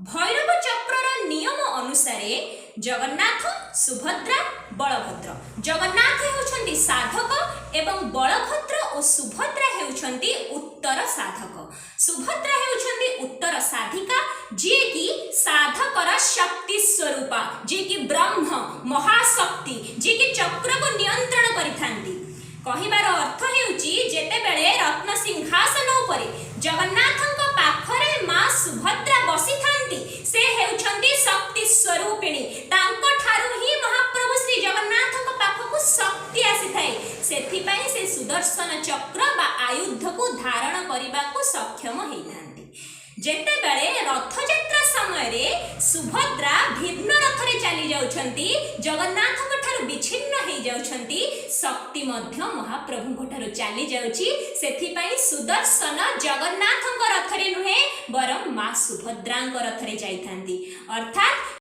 भैरव चक्रर नियम अनुसार जगन्नाथ सुभद्रा बलभद्र जगन्नाथ होउछंती साधक एवं बलभद्र और सुभद्रा होउछंती उत्तर साधक। सुभद्रा होउछंती उत्तर साधिका जे कि साधकर शक्ति स्वरूपा जे कि ब्रह्म महाशक्ति जे कि चक्र को नियंत्रण करिथांती। कहिबार अर्थ हेउची जेते बेले रत्न सिंहासन उपरे जगन्नाथଙ୍କ पाखरे मां सुभद्रा बसी थांती से हेउछंती शक्ति स्वरूपिणी तांको ठारू ही महाप्रभु श्री जगन्नाथଙ୍କ पाखକୁ शक्ति आसी थाए सेथि पई से सुदर्शन चक्र बा आयुध को धारण करबाको सक्षम हेई थांती। जेते बेले रथ यात्रा समय रे सुभद्रा भिन्न रथ रे चली जाउछंती जगन्नाथଙ୍କ ठारू विच्छिन्न हेई जाउछंती शक्ति मध्य महाप्रभु ठारू चली जाउची सेथि पई सुदर्शन जगन्नाथଙ୍କ रथ रे नुहे बरम मां सुभद्राଙ୍କ रथ रे जाई थांती अर्थात